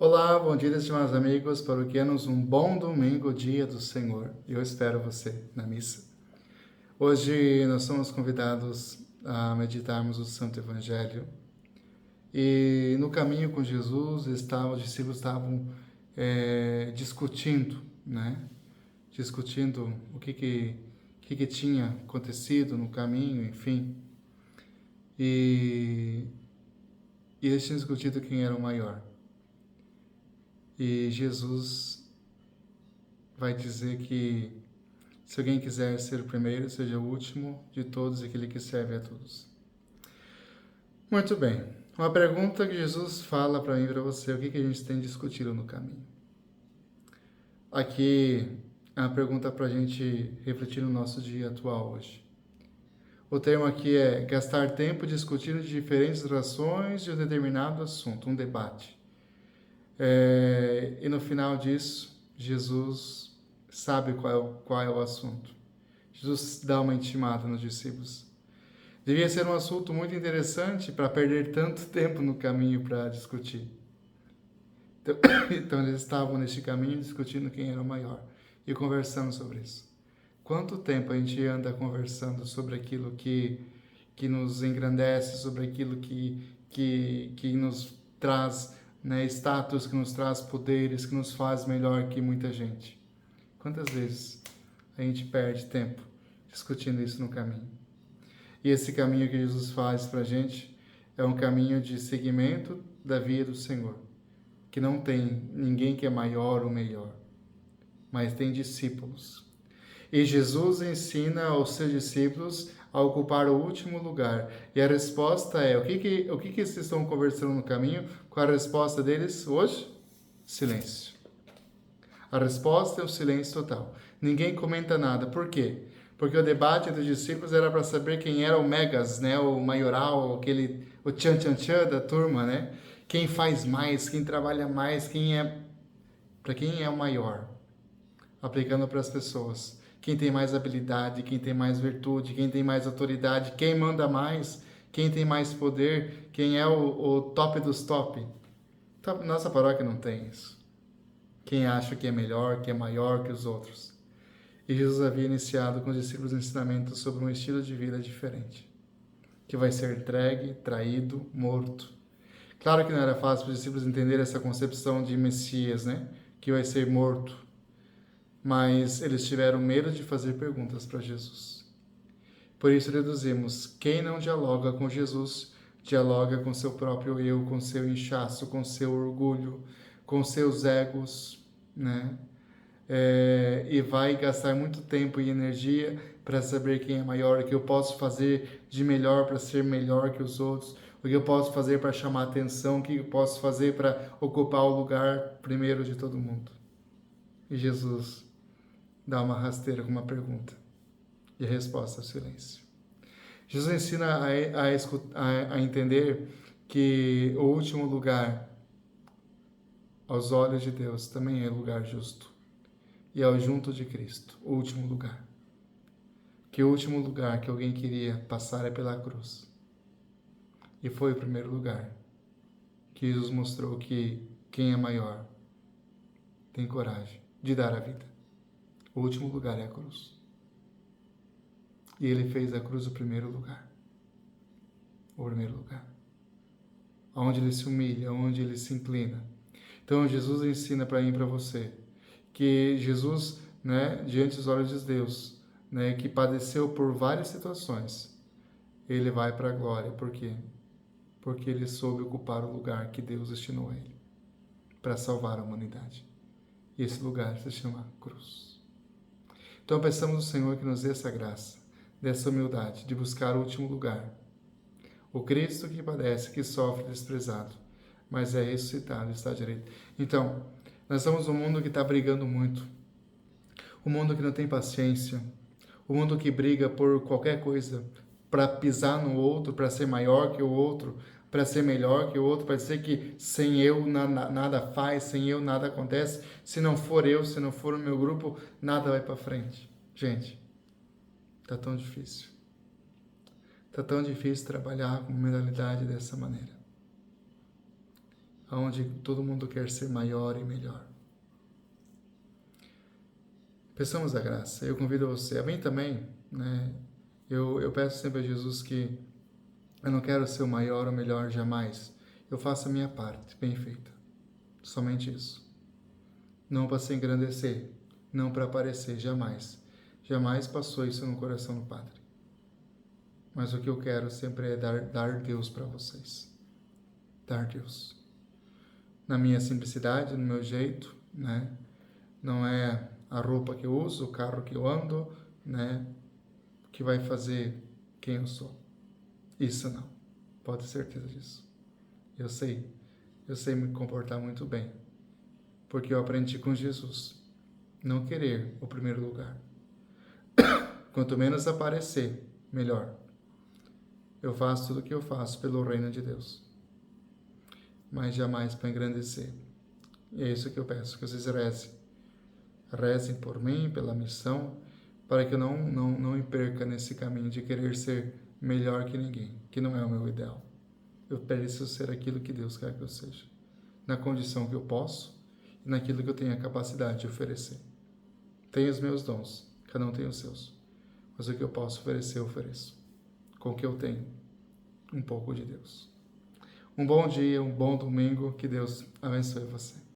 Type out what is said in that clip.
Olá, bom dia, estimados amigos, paroquianos, um bom domingo, dia do Senhor. Eu espero você na missa. Hoje nós somos convidados a meditarmos o Santo Evangelho e no caminho com Jesus os discípulos estavam discutindo, né? Discutindo o que tinha acontecido no caminho, enfim. E eles tinham discutido quem era o maior. E Jesus vai dizer que se alguém quiser ser o primeiro, seja o último de todos e aquele que serve a todos. Muito bem. Uma pergunta que Jesus fala para mim e para você: o que a gente tem discutido no caminho? Aqui é uma pergunta para a gente refletir no nosso dia atual hoje. O termo aqui é gastar tempo discutindo diferentes razões de um determinado assunto, um debate. E no final disso, Jesus sabe qual é o assunto. Jesus dá uma intimada nos discípulos. Devia ser um assunto muito interessante para perder tanto tempo no caminho para discutir. Então eles estavam neste caminho discutindo quem era o maior e conversando sobre isso. Quanto tempo a gente anda conversando sobre aquilo que nos engrandece, sobre aquilo que nos traz, né, status, que nos traz poderes, que nos faz melhor que muita gente? Quantas vezes a gente perde tempo discutindo isso no caminho? E esse caminho que Jesus faz para a gente é um caminho de seguimento da via do Senhor, que não tem ninguém que é maior ou melhor, mas tem discípulos. E Jesus ensina aos seus discípulos a ocupar o último lugar. E a resposta é: o que eles estão conversando no caminho? Qual a resposta deles hoje? Silêncio. A resposta é o silêncio total. Ninguém comenta nada. Por quê? Porque o debate dos discípulos era para saber quem era o megas, né? O maioral, o tchan-tchan-tchan da turma, né? Quem faz mais, quem trabalha mais, para quem é o maior, aplicando para as pessoas. Quem tem mais habilidade, quem tem mais virtude, quem tem mais autoridade, quem manda mais, quem tem mais poder, quem é o top dos top. Nossa paróquia não tem isso. Quem acha que é melhor, que é maior que os outros. E Jesus havia iniciado com os discípulos ensinamentos sobre um estilo de vida diferente, que vai ser entregue, traído, morto. Claro que não era fácil para os discípulos entender essa concepção de Messias, né? Que vai ser morto. Mas eles tiveram medo de fazer perguntas para Jesus. Por isso deduzimos: quem não dialoga com Jesus, dialoga com seu próprio eu, com seu inchaço, com seu orgulho, com seus egos, né? E vai gastar muito tempo e energia para saber quem é maior, o que eu posso fazer de melhor para ser melhor que os outros, o que eu posso fazer para chamar atenção, o que eu posso fazer para ocupar o lugar primeiro de todo mundo. E Jesus dá uma rasteira com uma pergunta, e a resposta é o silêncio. Jesus ensina a entender que o último lugar, aos olhos de Deus, também é lugar justo. E é o junto de Cristo, o último lugar. Que o último lugar que alguém queria passar é pela cruz. E foi o primeiro lugar que Jesus mostrou que quem é maior tem coragem de dar a vida. O último lugar é a cruz. E ele fez a cruz o primeiro lugar. O primeiro lugar. Onde ele se humilha, onde ele se inclina. Então Jesus ensina para mim e para você que Jesus, né, diante dos olhos de Deus, né, que padeceu por várias situações, ele vai para a glória. Por quê? Porque ele soube ocupar o lugar que Deus destinou a ele para salvar a humanidade. E esse lugar se chama cruz. Então peçamos ao Senhor que nos dê essa graça, dessa humildade, de buscar o último lugar. O Cristo que padece, que sofre, desprezado, mas é ressuscitado e está à direita. Então, nós estamos num mundo que está brigando muito. Um mundo que não tem paciência. Um mundo que briga por qualquer coisa, para pisar no outro, para ser maior que o outro, para ser melhor que o outro, para dizer que sem eu nada faz, sem eu nada acontece. Se não for eu, se não for o meu grupo, nada vai para frente. Gente, tá tão difícil. Tá tão difícil trabalhar com mentalidade dessa maneira. onde todo mundo quer ser maior e melhor. Peçamos a graça. Eu convido você. A mim também, né? Eu peço sempre a Jesus que eu não quero ser o maior ou melhor jamais. Eu faço a minha parte, bem feita. Somente isso. Não para se engrandecer, não para aparecer, jamais. Jamais passou isso no coração do Padre. Mas o que eu quero sempre é dar Deus para vocês. Dar Deus. Na minha simplicidade, no meu jeito, né? Não é a roupa que eu uso, o carro que eu ando, né? Que vai fazer quem eu sou. Isso não. Pode ter certeza disso. Eu sei me comportar muito bem. Porque eu aprendi com Jesus. Não querer o primeiro lugar. Quanto menos aparecer, melhor. Eu faço tudo o que eu faço pelo reino de Deus. Mas jamais para engrandecer. E é isso que eu peço, que vocês rezem. Rezem por mim, pela missão, para que eu não me perca nesse caminho de querer ser melhor que ninguém, que não é o meu ideal. Eu preciso ser aquilo que Deus quer que eu seja, na condição que eu posso e naquilo que eu tenho a capacidade de oferecer. Tenho os meus dons, cada um tem os seus, mas o que eu posso oferecer, eu ofereço. Com o que eu tenho, um pouco de Deus. Um bom dia, um bom domingo, que Deus abençoe você.